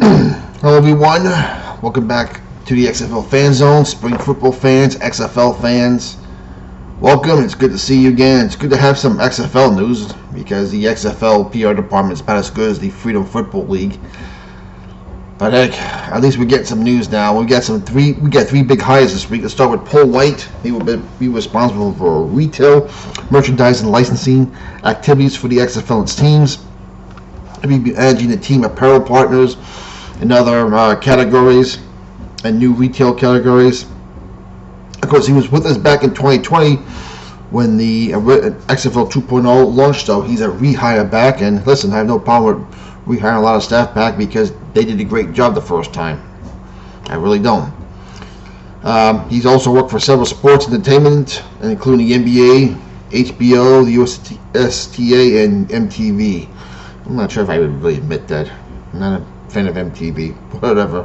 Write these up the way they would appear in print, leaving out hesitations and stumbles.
Hello everyone, welcome back to the XFL Fan Zone. Spring football fans, XFL fans, welcome. It's good to see you again. It's good to have some XFL news because the XFL PR department is about as good as the Freedom Football League. But heck, at least we get some news now. We got three big hires this week. Let's start with Paul White. He will be responsible for retail, merchandise, and licensing activities for the XFL and its teams. He'll be managing the team apparel partners and other categories and new retail categories. Of course, he was with us back in 2020 when the XFL 2.0 launched, so he's a rehire back. And listen, I have no problem with rehiring a lot of staff back because they did a great job the first time. I really don't. He's also worked for several sports entertainment, including the NBA, HBO, the USTA, and MTV. I'm not sure if I would really admit that. I'm not a fan of MTV, whatever.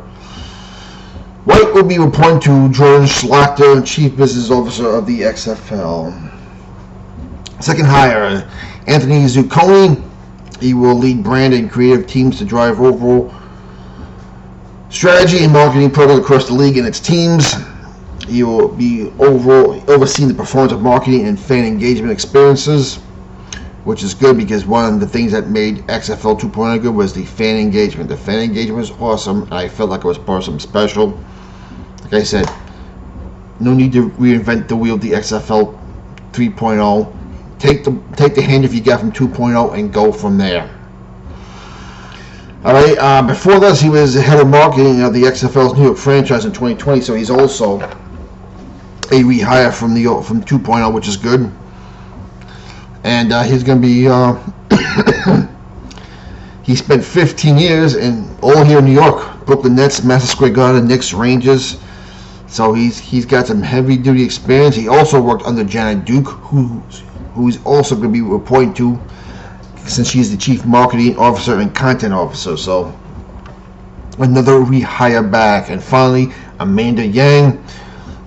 White will be reporting to Jordan Schlachter, Chief Business Officer of the XFL. Second hire, Anthony Zucconi. He will lead brand and creative teams to drive overall strategy and marketing programs across the league and its teams. He will be overseeing the performance of marketing and fan engagement experiences, which is good because one of the things that made XFL 2.0 good was the fan engagement. The fan engagement was awesome, and I felt like it was part of something special. Like I said, no need to reinvent the wheel. The XFL 3.0. Take the hand if you got from 2.0 and go from there. All right. Before this, he was the head of marketing of the XFL's New York franchise in 2020. So he's also a rehire from 2.0, which is good. And he's going to be. He spent 15 years all here in New York: Brooklyn Nets, Madison Square Garden, Knicks, Rangers. So he's got some heavy duty experience. He also worked under Janet Duke, who's also going to be reporting to, since she's the chief marketing officer and content officer. So another rehire back. And finally, Amanda Yang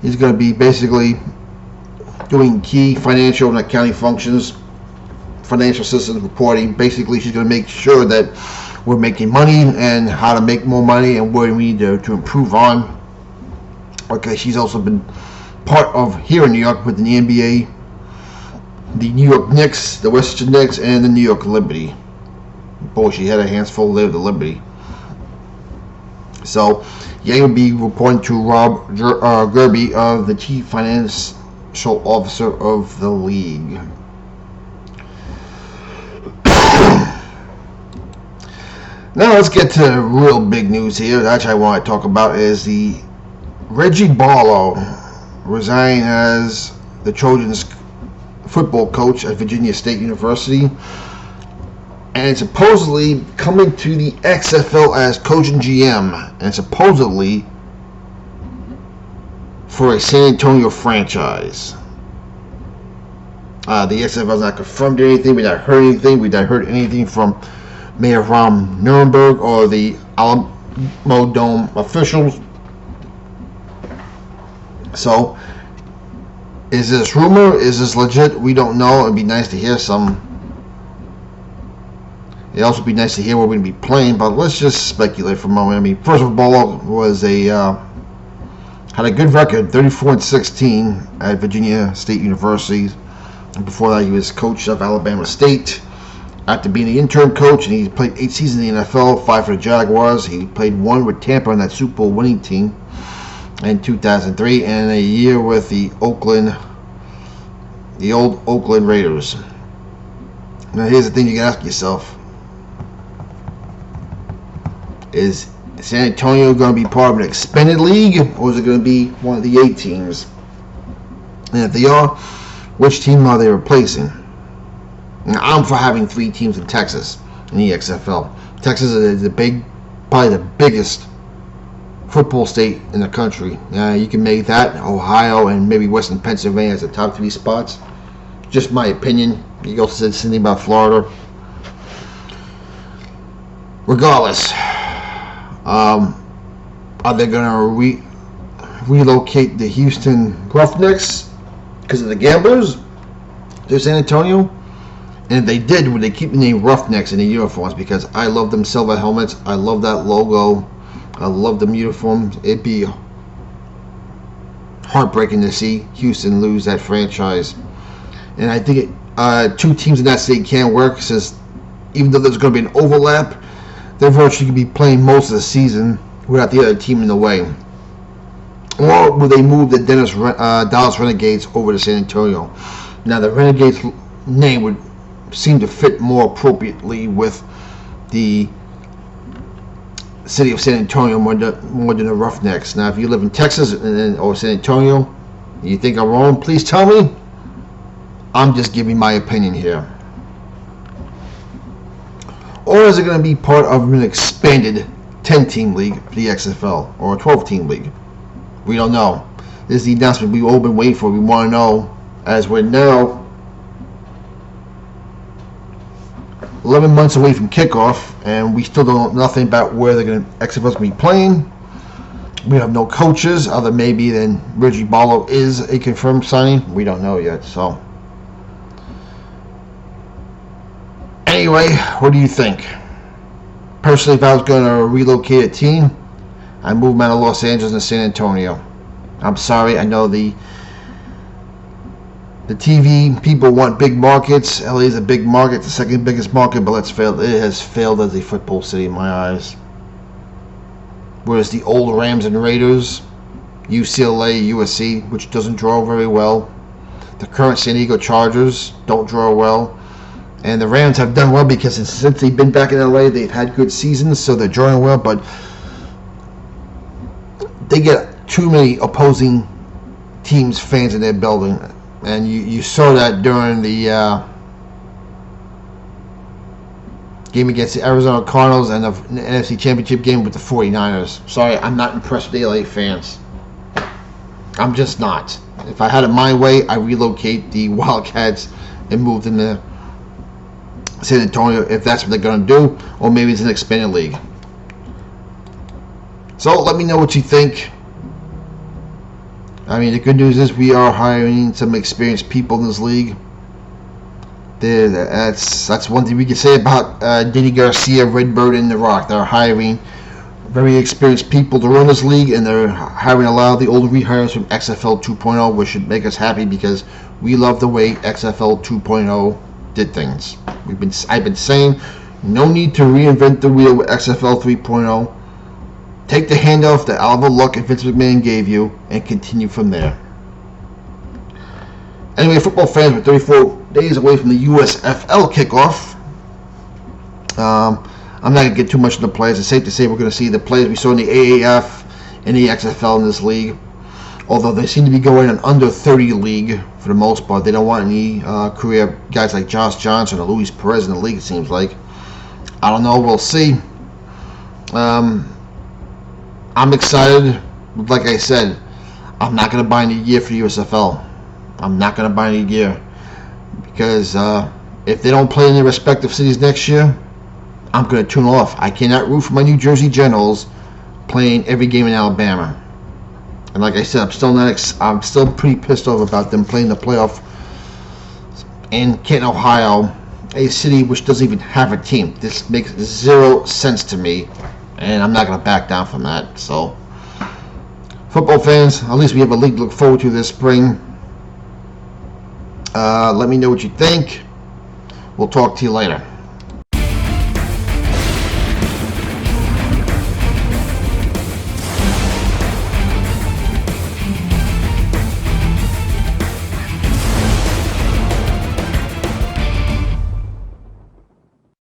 is going to be basically doing key financial and accounting functions, financial systems reporting. Basically, she's going to make sure that we're making money and how to make more money and where we need to improve on. Okay, she's also been part of here in New York with the NBA, the New York Knicks, the Western Knicks, and the New York Liberty. Boy, she had her hands full there with the Liberty. So, Yang will be reporting to Rob Gerby, the Chief Financial Officer of the league. Now let's get to real big news here. That's what I want to talk about is the Reggie Barlow resigned as the Trojans football coach at Virginia State University, and supposedly coming to the XFL as coach and GM, and supposedly for a San Antonio franchise. The XFL has not confirmed anything. We not heard anything. We not heard anything from Mayor Ron Nuremberg or the Alamo Dome officials. So, is this rumor? Is this legit? We don't know. It'd be nice to hear some. It'd also be nice to hear where we're going to be playing, but let's just speculate for a moment. I mean, first of all, was had a good record, 34-16 at Virginia State University. And before that, he was coach of Alabama State. After being the interim coach, and he played 8 seasons in the NFL, 5 for the Jaguars. He played 1 with Tampa on that Super Bowl winning team in 2003, and a year with the old Oakland Raiders. Now here's the thing you can ask yourself: is San Antonio going to be part of an expanded league, or is it going to be one of the 8 teams? And if they are, which team are they replacing? Now, I'm for having 3 teams in Texas in the XFL. Texas is probably the biggest football state in the country. You can make that Ohio and maybe Western Pennsylvania as the top 3 spots. Just my opinion. You also said something about Florida. Regardless, are they going to relocate the Houston Roughnecks because of the gamblers to San Antonio? And if they did, would they keep the name Roughnecks in the uniforms? Because I love them silver helmets. I love that logo. I love them uniforms. It'd be heartbreaking to see Houston lose that franchise. And I think two teams in that state can't work, since even though there's going to be an overlap, they're virtually going to be playing most of the season without the other team in the way. Or will they move the Dallas Renegades over to San Antonio? Now, the Renegades name would seem to fit more appropriately with the city of San Antonio more than the Roughnecks. Now, if you live in Texas or San Antonio, and you think I'm wrong, please tell me. I'm just giving my opinion here. Or is it going to be part of an expanded 10-team league for the XFL, or a 12-team league? We don't know. This is the announcement we've all been waiting for. We want to know, as we're now 11 months away from kickoff, and we still don't know nothing about where XFL's going to be playing. We have no coaches, other maybe than Reggie Barlow is a confirmed signing. We don't know yet. So, anyway, what do you think? Personally, if I was going to relocate a team, I'd move them out of Los Angeles and San Antonio. I'm sorry, I know the TV people want big markets. LA is a big market, the second biggest market, but it has failed as a football city in my eyes. Whereas the old Rams and Raiders, UCLA, USC, which doesn't draw very well, the current San Diego Chargers don't draw well, and the Rams have done well because since they've been back in LA, they've had good seasons, so they're drawing well, but they get too many opposing teams' fans in their building. And you saw that during the game against the Arizona Cardinals and the NFC Championship game with the 49ers. Sorry, I'm not impressed with the LA fans. I'm just not. If I had it my way, I'd relocate the Wildcats and move them to San Antonio if that's what they're going to do. Or maybe it's an expanded league. So let me know what you think. I mean, the good news is we are hiring some experienced people in this league. That's one thing we can say about Denny Garcia, Redbird, and The Rock. They're hiring very experienced people to run this league, and they're hiring a lot of the old rehires from XFL 2.0, which should make us happy because we love the way XFL 2.0 did things. I've been saying, no need to reinvent the wheel with XFL 3.0. Take the handoff that Oliver Luck and Vince McMahon gave you and continue from there. Anyway, football fans, we're 34 days away from the USFL kickoff. I'm not going to get too much into the players. It's safe to say we're going to see the players we saw in the AAF and the XFL in this league. Although they seem to be going an under 30 league for the most part. They don't want any career guys like Josh Johnson or Luis Perez in the league, it seems like. I don't know. We'll see. I'm excited. Like I said, I'm not going to buy any gear for the USFL. I'm not going to buy any gear. Because if they don't play in their respective cities next year, I'm going to tune off. I cannot root for my New Jersey Generals playing every game in Alabama. And like I said, I'm still pretty pissed off about them playing the playoff in Canton, Ohio, a city which doesn't even have a team. This makes zero sense to me. And I'm not going to back down from that. So, football fans, at least we have a league to look forward to this spring. Let me know what you think. We'll talk to you later.